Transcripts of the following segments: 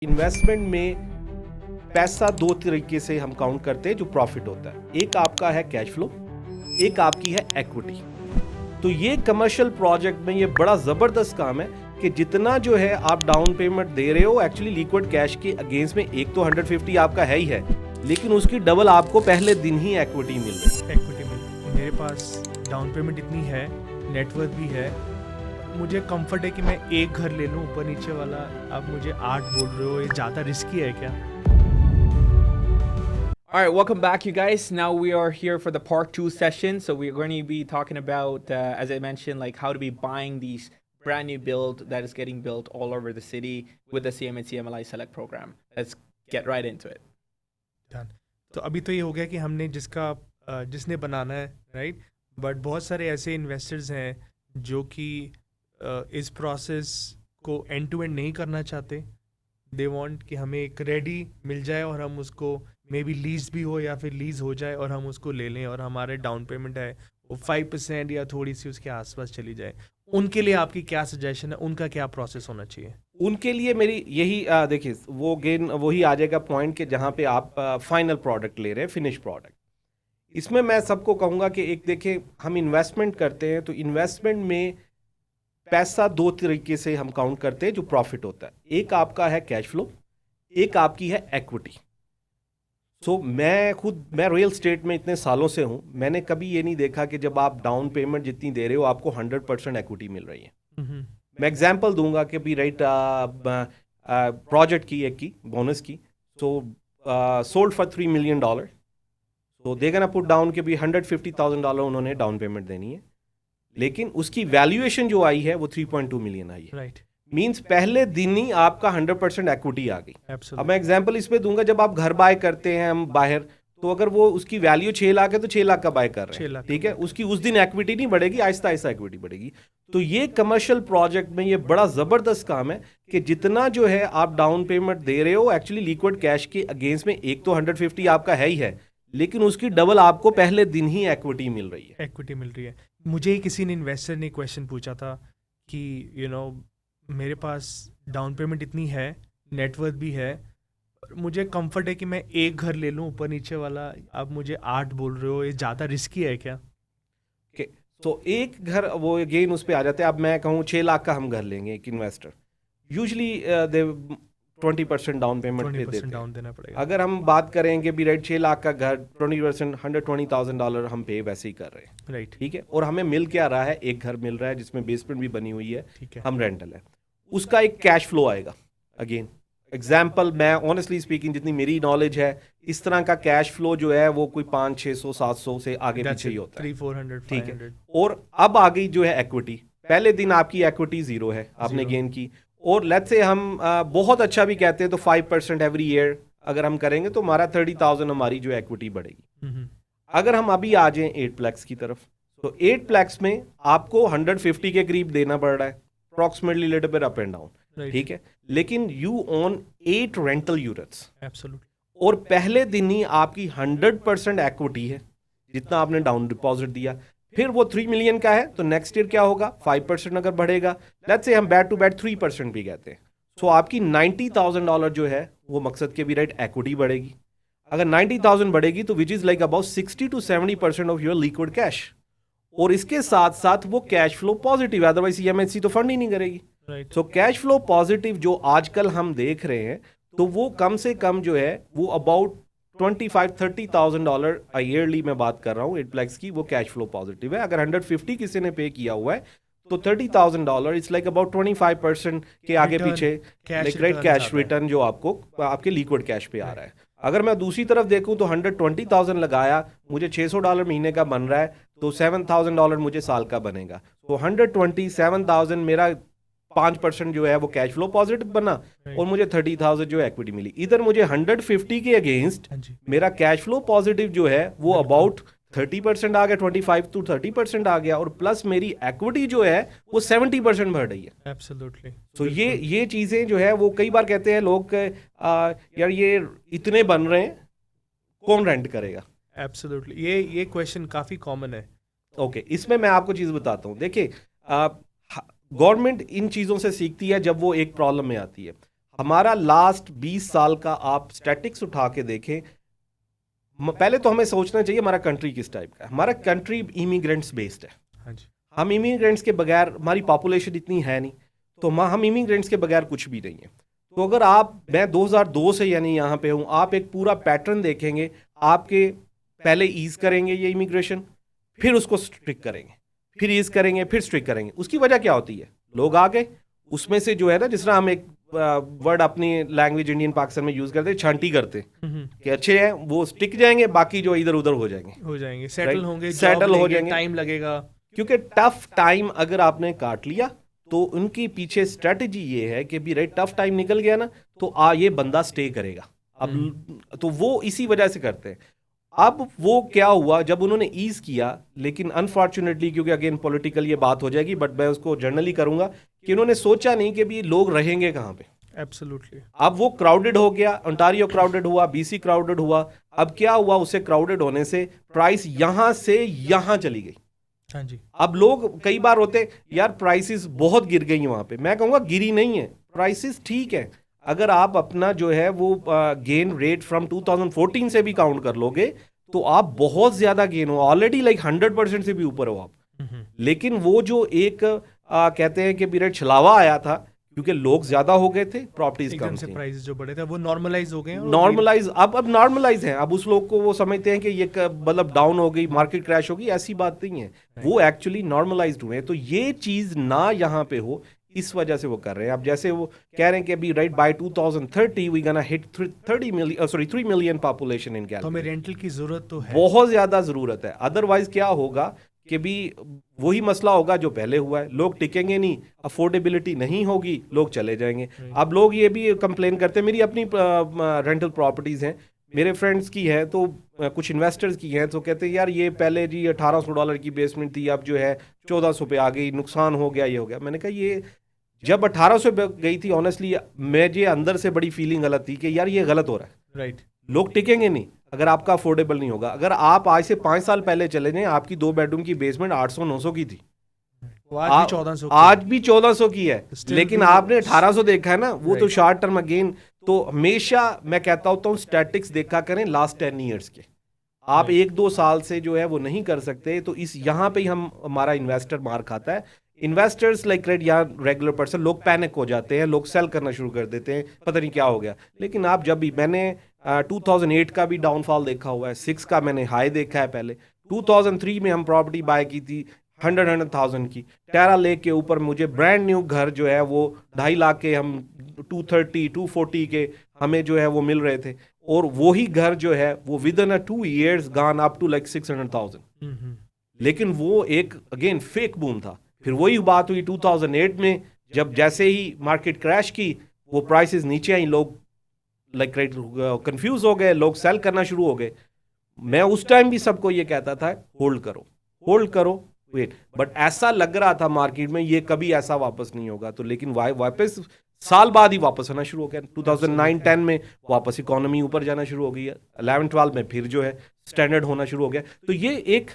Investment में पैसा दो तरीके से हम काउंट करते हैं जो प्रॉफिट होता है। एक आपका है कैश फ्लो, एक आपकी है इक्विटी। तो ये कमर्शियल प्रोजेक्ट में ये बड़ा ज़बरदस्त काम है कि जितना जो है आप डाउन पेमेंट दे रहे हो एक्चुअली लिक्विड कैश के अगेंस्ट में, एक तो 150 आपका है ही है, लेकिन उसकी डबल आपको पहले दिन ही इक्विटी मिल रही है। इक्विटी में मेरे पास डाउन पेमेंट इतनी है, नेटवर्थ भी है, मुझे कंफर्ट है कि मैं एक घर ले लूँ ऊपर नीचे वाला। आप मुझे 8 बोल रहे हो, ये ज़्यादा रिस्की है क्या? All right, welcome back, you guys. Now we are here for the part 2 session. So we're going to be talking about, as I mentioned, like how to be buying these brand new build that is getting built all over the city with the CMHC MLI Select program. Let's get right into it. Done. तो अभी तो ये हो गया कि हमने जिसने बनाना है, राइट? बट बहुत सारे ऐसे इन्वेस्टर्स हैं जो कि इस प्रोसेस को एंड टू एंड नहीं करना चाहते। दे वांट कि हमें एक रेडी मिल जाए और हम उसको मे बी लीज भी हो या फिर लीज हो जाए और हम उसको ले लें और हमारे डाउन पेमेंट है वो 5% या थोड़ी सी उसके आसपास चली जाए। उनके लिए आपकी क्या सजेशन है? उनका क्या प्रोसेस होना चाहिए? उनके लिए मेरी यही देखिए, वो गेन वही आ जाएगा पॉइंट के जहाँ पे आप फाइनल प्रोडक्ट ले रहे हैं, फिनिश प्रोडक्ट। इसमें मैं सबको कहूँगा कि एक देखिए, हम इन्वेस्टमेंट करते हैं तो इन्वेस्टमेंट में पैसा दो तरीके से हम काउंट करते हैं जो प्रॉफिट होता है। एक आपका है कैश फ्लो, एक आपकी है इक्विटी। सो मैं रियल स्टेट में इतने सालों से हूँ, मैंने कभी ये नहीं देखा कि जब आप डाउन पेमेंट जितनी दे रहे हो आपको 100% इक्विटी मिल रही है। मैं एग्जांपल दूंगा कि भी राइट प्रोजेक्ट की एक की बोनस की, सो सोल्ड फॉर $3 million, तो दे गोना पुट डाउन के भी $150,000 उन्होंने डाउन पेमेंट देनी है, लेकिन उसकी वैल्यूएशन जो आई है वो 3.2 मिलियन आई है। राइट। मींस पहले दिन ही आपका 100% इक्विटी आ गई। Absolutely. अब मैं एग्जांपल इस पे दूंगा, जब आप घर बाय करते हैं हम बाहर, तो अगर वो उसकी वैल्यू 6 लाख है तो 6 लाख का बाय कर रहे हैं, ठीक है, उसकी उस दिन इक्विटी नहीं बढ़ेगी, आहिस्ता आहिस्ता इक्विटी बढ़ेगी। तो ये कमर्शियल प्रोजेक्ट में ये बड़ा ज़बरदस्त काम है कि जितना जो है आप डाउन पेमेंट दे रहे हो एक्चुअली लिक्विड कैश के अगेंस्ट में, एक तो 150 आपका है ही है, लेकिन उसकी डबल आपको पहले दिन ही इक्विटी मिल रही है। इक्विटी मिल रही है। मुझे किसी ने इन्वेस्टर ने क्वेश्चन पूछा था कि मेरे पास डाउन पेमेंट इतनी है, नेटवर्थ भी है, मुझे कंफर्ट है कि मैं एक घर ले लूँ ऊपर नीचे वाला। आप मुझे 8 बोल रहे हो, ये ज़्यादा रिस्की है क्या? तो एक घर, वो अगेन उस पर आ जाते हैं। अब मैं कहूँ 6 लाख का हम घर लेंगे, एक investor usually they 20% down payment पे देते हैं। डाउन देना पड़ेगा। अगर हम बात करेंगे भी राइट 6 लाख का घर 20% $120,000 हम पे वैसे ही कर रहे हैं, राइट। ठीक है, और हमें मिल क्या रहा है, एक घर मिल रहा है जिसमें बेसमेंट भी बनी हुई है, ठीक है। हम रेंटल है, उसका एक कैश फ्लो आएगा। अगेन एग्जाम्पल, मैं ऑनेस्टली स्पीकिंग जितनी मेरी नॉलेज है, इस तरह का कैश फ्लो जो है वो कोई 500-600-700 से आगे पीछे ही होता है, 300-400, ठीक है। और अब आ गई जो है इक्विटी, पहले दिन आपकी इक्विटी 0 है, आपने गेन की, और लेट्स से हम बहुत अच्छा भी कहते हैं तो 5% एवरी ईयर अगर हम करेंगे तो हमारा 30,000 हमारी जो इक्विटी बढ़ेगी। अगर हम अभी आ जाएं 8 प्लेक्स की तरफ, तो 8 प्लेक्स में आपको 150 के करीब देना पड़ रहा है, approximately little bit up and down, ठीक है, लेकिन you own 8 rental units. Absolutely. और पहले दिन ही आपकी 100% इक्विटी है जितना आपने डाउन डिपॉजिट दिया। फिर वो 3 मिलियन का है तो नेक्स्ट ईयर क्या होगा, 5% अगर बढ़ेगा, लेट्स से हम बैक टू बैक 3% भी कहते हैं, सो आपकी $90,000 जो है वो मकसद के भी राइट इक्विटी बढ़ेगी। अगर 90,000 बढ़ेगी तो which is like about 60 to 70% of your liquid cash, और इसके साथ साथ वो कैश फ्लो पॉजिटिव है, अदरवाइज सीएमएचसी तो फंड ही नहीं करेगी। सो कैश फ्लो पॉजिटिव जो आजकल हम देख रहे हैं, तो वो कम से कम जो है वो अबाउट $25,000-30,000 ईयरली में बात कर रहा हूँ 8 प्लेक्स की, वो कैश फ्लो पॉजिटिव है। अगर 150 किसी ने पे किया हुआ है तो $30,000 इट्स लाइक अबाउट 25% के आगे पीछे कैश रिटर्न जो आपको आपके लिक्विड कैश पे आ रहा है। अगर मैं दूसरी तरफ देखूं तो 120,000 लगाया, मुझे $600 महीने का बन रहा है, तो $7,000 मुझे साल का बनेगा, तो 127,000 मेरा 5% जो है वो कैश फ्लो पॉजिटिव बना, और मुझे 30,000 जो इक्विटी मिली। इधर मुझे 150 के अगेंस्ट मेरा कैश फ्लो पॉजिटिव जो है वो अबाउट 30% आ गया, 25 to 30% आ गया, और प्लस मेरी इक्विटी जो है वो 70% बढ़ रही है। एब्सोल्युटली। तो ये चीजें जो है वो कई बार कहते हैं लोग यार ये इतने बन रहे हैं, कौन रेंट करेगा। एब्सोल्युटली, ये क्वेश्चन काफी कॉमन है। ओके, इसमें मैं आपको चीज बताता हूँ। देखिए, गवर्नमेंट इन चीज़ों से सीखती है जब वो एक प्रॉब्लम में आती है। हमारा लास्ट 20 साल का आप स्टैटिक्स उठा के देखें, पहले तो हमें सोचना चाहिए हमारा कंट्री किस टाइप का है। हमारा कंट्री इमिग्रेंट्स बेस्ड है। हाँ जी। हम इमिग्रेंट्स के बगैर, हमारी पॉपुलेशन इतनी है नहीं, तो हम इमिग्रेंट्स के बगैर कुछ भी नहीं है। तो अगर मैं 2002 से यानी यहाँ पे हूँ, आप एक पूरा पैटर्न देखेंगे, आपके पहले ईज करेंगे ये इमिग्रेशन, फिर उसको स्ट्रिक्ट करेंगे, फिर ईज करेंगे, फिर स्ट्रिक्ट करेंगे। उसकी वजह क्या होती है? लोग आ गए, उसमें से जो है ना, जिस तरह हम एक वर्ड अपनी लैंग्वेज इंडियन पाकिस्तान में यूज करते हैं, छांटी करते कि अच्छे हैं वो टिक जाएंगे, बाकी जो इधर उधर हो जाएंगे, सेटल होंगे, सेटल हो जाएंगे, टाइम लगेगा। क्योंकि टफ टाइम अगर आपने काट लिया तो उनकी पीछे स्ट्रेटजी ये है कि भी राइट, टफ टाइम निकल गया ना तो ये बंदा स्टे करेगा। अब तो वो इसी वजह से करते हैं। अब वो क्या हुआ जब उन्होंने ईज किया, लेकिन अनफॉर्चुनेटली, क्योंकि अगेन पॉलिटिकल ये बात हो जाएगी, बट मैं उसको जर्नली करूंगा, कि उन्होंने सोचा नहीं कि भी लोग रहेंगे कहाँ पे। एब्सोल्युटली। अब वो क्राउडेड हो गया, ओंटारियो क्राउडेड हुआ, बीसी क्राउडेड हुआ। अब क्या हुआ, उससे क्राउडेड होने से प्राइस यहां से यहां चली गई। हाँ जी। अब लोग कई बार होते यार प्राइसेस बहुत गिर गई वहां पे, मैं कहूंगा गिरी नहीं है, प्राइसेस ठीक है। अगर आप अपना जो है वो गेन रेट फ्रॉम 2014 से भी काउंट कर लोगे तो आप बहुत ज्यादा गेन हो, ऑलरेडी लाइक 100% से भी ऊपर हो आप। लेकिन वो जो एक कहते हैं कि पीरियड छलावा आया था, क्योंकि लोग ज्यादा हो गए थे, प्रॉपर्टीज कम से थी, प्राइसेस जो बढ़े थे वो नॉर्मलाइज हो गए हैं। नॉर्मलाइज अब नॉर्मलाइज हैं। अब उस लोग को वो समझते हैं कि ये मतलब डाउन हो गई, मार्केट क्रैश हो गई, ऐसी बात नहीं है। वो एक्चुअली नॉर्मलाइज्ड हुए हैं। तो ये चीज ना यहाँ पे हो, इस वजह से वो कर रहे हैं। अब जैसे वो कह रहे हैं कि अभी right by 2030 we gonna hit 3 million population in Calcutta. तो हमें रेंटल की जरूरत तो है, बहुत ज्यादा जरूरत है। अदरवाइज क्या होगा कि भी वही मसला होगा जो पहले हुआ है, लोग टिकेंगे नहीं, अफोर्डेबिलिटी नहीं होगी, लोग चले जाएंगे। अब लोग ये भी कंप्लेन करते हैं, मेरी अपनी रेंटल प्रॉपर्टीज हैं, मेरे फ्रेंड्स की है, तो कुछ इन्वेस्टर्स की हैं, तो कहते हैं यार ये पहले जी $1800 की बेसमेंट थी, अब जो है 1400 पे आ गई, नुकसान हो गया, ये हो गया। मैंने कहा ये जब 1800 पे गई थी, ऑनेस्टली मुझे अंदर से बड़ी फीलिंग गलत थी कि यार ये गलत हो रहा है। राइट। लोग टिकेंगे नहीं अगर आपका अफोर्डेबल नहीं होगा। अगर आप आज से 5 साल पहले चले जाएं, आपकी 2 बेडरूम की बेसमेंट 800-900 की थी, आज भी 1400 की है, लेकिन आपने 1800 देखा है ना, वो तो शॉर्ट टर्म। अगेन तो हमेशा मैं कहता होता हूँ स्टैटिक्स देखा करें लास्ट 10 ईयर्स के। आप 1-2 साल से जो है वो नहीं कर सकते। तो इस यहाँ पे ही हमारा इन्वेस्टर मार खाता है। इन्वेस्टर्स लाइक या रेगुलर पर्सन, लोग पैनिक हो जाते हैं, लोग सेल करना शुरू कर देते हैं, पता नहीं क्या हो गया। लेकिन आप जब भी, मैंने 2008 का भी डाउनफॉल देखा हुआ है, 6 का मैंने हाई देखा है पहले। 2003 में हम प्रॉपर्टी बाय की थी 100,000 की, टेरा लेक के ऊपर मुझे ब्रांड न्यू घर जो है वो 2.5 लाख के, हम 230-240 के हमें जो है वो मिल रहे थे। और वही घर जो है वो within 2 years gone up to like 600,000। लेकिन वो एक अगेन फेक बूम था। फिर वही बात हुई 2008 में, जब जैसे ही मार्केट क्रैश की, वो प्राइसेस नीचे आई, लोग लाइक कंफ्यूज हो गए, लोग सेल करना शुरू हो गए। मैं उस टाइम भी सबको ये कहता था होल्ड करो, वेट। बट ऐसा लग रहा था मार्केट में ये कभी ऐसा वापस नहीं होगा। तो लेकिन वापस साल बाद ही वापस आना शुरू हो गया। 2009-10 में वापस इकोनॉमी ऊपर जाना शुरू हो गई है, 11-12 में फिर जो है स्टैंडर्ड होना शुरू हो गया। तो ये एक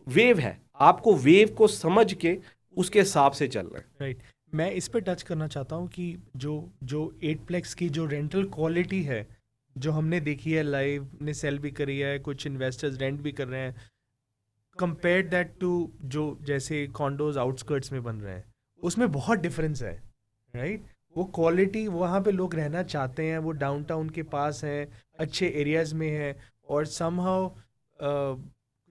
वेव है, आपको वेव को समझ के उसके हिसाब से चल रहा है। राइट। मैं इस पे टच करना चाहता हूँ कि जो 8plex की जो रेंटल क्वालिटी है, जो हमने देखी है लाइव, ने सेल भी करी है, कुछ इन्वेस्टर्स रेंट भी कर रहे हैं, कंपेयर दैट टू जो जैसे कॉन्डोज आउटस्कर्ट्स में बन रहे हैं, उसमें बहुत डिफरेंस है। राइट। वो क्वालिटी, वहाँ पे लोग रहना चाहते हैं, वो डाउनटाउन के पास हैं, अच्छे एरियाज में है, और समहाउ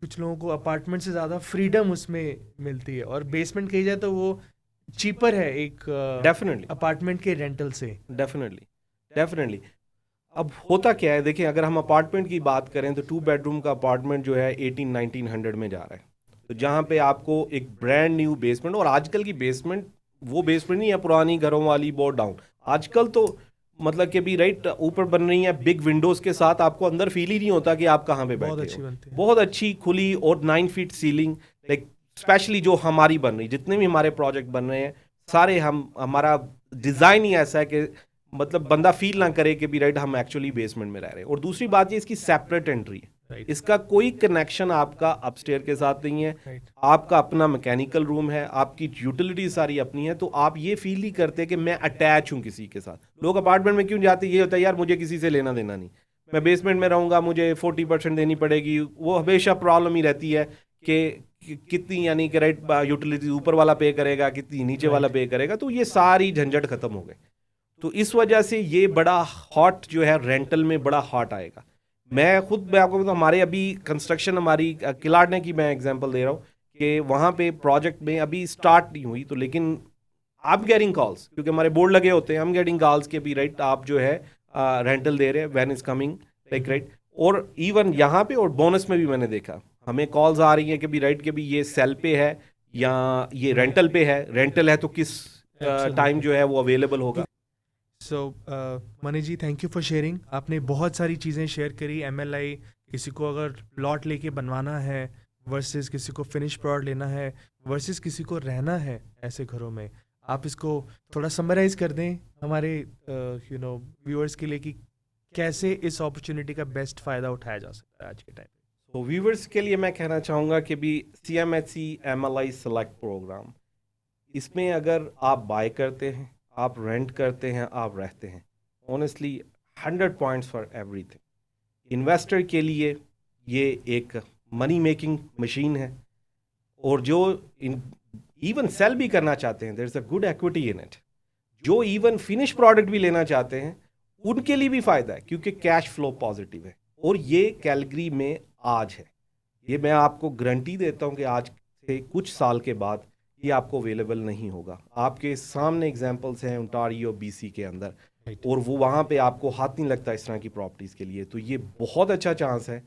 कुछ लोगों को अपार्टमेंट से ज़्यादा फ्रीडम उसमें मिलती है। और बेसमेंट कही जाए तो वो चीपर है एक डेफिनेटली अपार्टमेंट के रेंटल से। डेफिनेटली। अब होता क्या है, देखिए अगर हम अपार्टमेंट की बात करें तो 2 बेडरूम का अपार्टमेंट जो है 18-1900 में जा रहा है। तो जहाँ पे आपको एक ब्रांड न्यू बेसमेंट, और आजकल की बेसमेंट वो बेसमेंट नहीं है पुरानी घरों वाली बहुत डाउन, आजकल तो मतलब कि भी राइट ऊपर बन रही है बिग विंडोज के साथ, आपको अंदर फील ही नहीं होता कि आप कहाँ पे बैठे हो। बहुत अच्छी खुली और 9 फीट सीलिंग, लाइक स्पेशली जो हमारी बन रही, जितने भी हमारे प्रोजेक्ट बन रहे हैं सारे, हमारा डिज़ाइन ही ऐसा है कि मतलब बंदा फील ना करे कि भी राइट हम एक्चुअली बेसमेंट में रह रहे हैं। और दूसरी बात ये इसकी सेपरेट एंट्री है। Right. इसका कोई कनेक्शन आपका अपस्टेयर के साथ नहीं है, Right. आपका अपना मैकेनिकल रूम है, आपकी यूटिलिटी सारी अपनी है, तो आप ये फील ही करते कि मैं अटैच हूँ किसी के साथ। लोग अपार्टमेंट में क्यों जाते, ये होता है यार मुझे किसी से लेना देना नहीं, मैं बेसमेंट में रहूँगा, मुझे 40% देनी पड़ेगी। वो हमेशा प्रॉब्लम ही रहती है कि कितनी, यानी कि राइट यूटिलिटी ऊपर वाला पे करेगा, कितनी नीचे वाला पे करेगा, तो ये सारी झंझट खत्म हो गई। तो इस वजह से ये बड़ा हॉट जो है रेंटल में बड़ा हॉट आएगा। मैं खुद मैं आपको बताऊं, हमारे अभी कंस्ट्रक्शन हमारी किलाड़ने की मैं एग्जांपल दे रहा हूँ कि वहाँ पे प्रोजेक्ट में अभी स्टार्ट नहीं हुई, तो लेकिन आप गेटिंग कॉल्स, क्योंकि हमारे बोर्ड लगे होते हैं, हम गेटिंग कॉल्स के भी राइट आप जो है रेंटल दे रहे हैं, when is coming like right. और इवन यहाँ पे और बोनस में भी मैंने देखा हमें कॉल्स आ रही हैं कि भी राइट के भी ये सेल पे है या ये रेंटल पे है, रेंटल है तो किस टाइम जो है वो अवेलेबल होगा। सो Manish ji, thank you for sharing. आपने बहुत सारी चीज़ें शेयर करी। MLI, किसी को अगर प्लॉट लेके बनवाना है वर्सेस किसी को फिनिश प्लॉट लेना है वर्सेस किसी को रहना है ऐसे घरों में, आप इसको थोड़ा समराइज कर दें हमारे व्यूअर्स के लिए कि कैसे इस अपॉर्चुनिटी का बेस्ट फ़ायदा उठाया जा सकता है आज के टाइम पे। तो व्यूवर्स के लिए मैं कहना चाहूँगा कि भी CMHC MLI सेलेक्ट प्रोग्राम, इसमें अगर आप बाय करते हैं, आप रेंट करते हैं, आप रहते हैं, honestly 100 points for everything. Investor के लिए ये एक मनी मेकिंग मशीन है, और जो इवन सेल भी करना चाहते हैं, there is a good equity in it. जो इवन फिनिश प्रोडक्ट भी लेना चाहते हैं उनके लिए भी फ़ायदा है, क्योंकि कैश फ्लो पॉजिटिव है, और ये कैलगरी में आज है। ये मैं आपको गारंटी देता हूँ कि आज से कुछ साल के बाद ये आपको अवेलेबल नहीं होगा। आपके सामने एग्जांपल्स हैं ओंटारियो BC के अंदर, और वो वहाँ पे आपको हाथ नहीं लगता इस तरह की प्रॉपर्टीज़ के लिए। तो ये बहुत अच्छा चांस है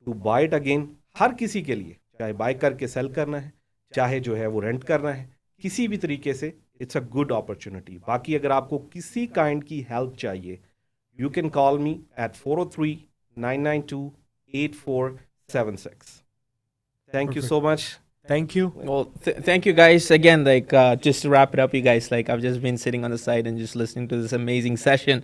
टू बाय इट अगेन, हर किसी के लिए, चाहे बाय करके सेल करना है, चाहे जो है वो रेंट करना है, किसी भी तरीके से इट्स अ गुड अपॉर्चुनिटी। बाकी अगर आपको किसी काइंड की हेल्प चाहिए, you can call me at 403-992-8476. Thank you so much. Thank you. Well, thank you guys again. Like, just to wrap it up, you guys, like, I've just been sitting on the side and just listening to this amazing session.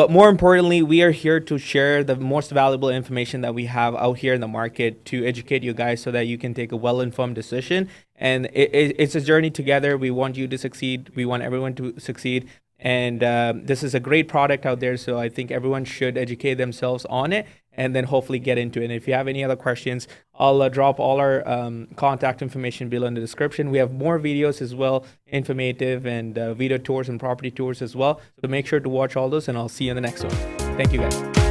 But more importantly, we are here to share the most valuable information that we have out here in the market to educate you guys so that you can take a well-informed decision. And it's a journey together. We want you to succeed. We want everyone to succeed. And this is a great product out there, so I think everyone should educate themselves on it and then hopefully get into it. And if you have any other questions, I'll drop all our contact information below in the description. We have more videos as well, informative and video tours and property tours as well. So make sure to watch all those, and I'll see you in the next one. Thank you guys.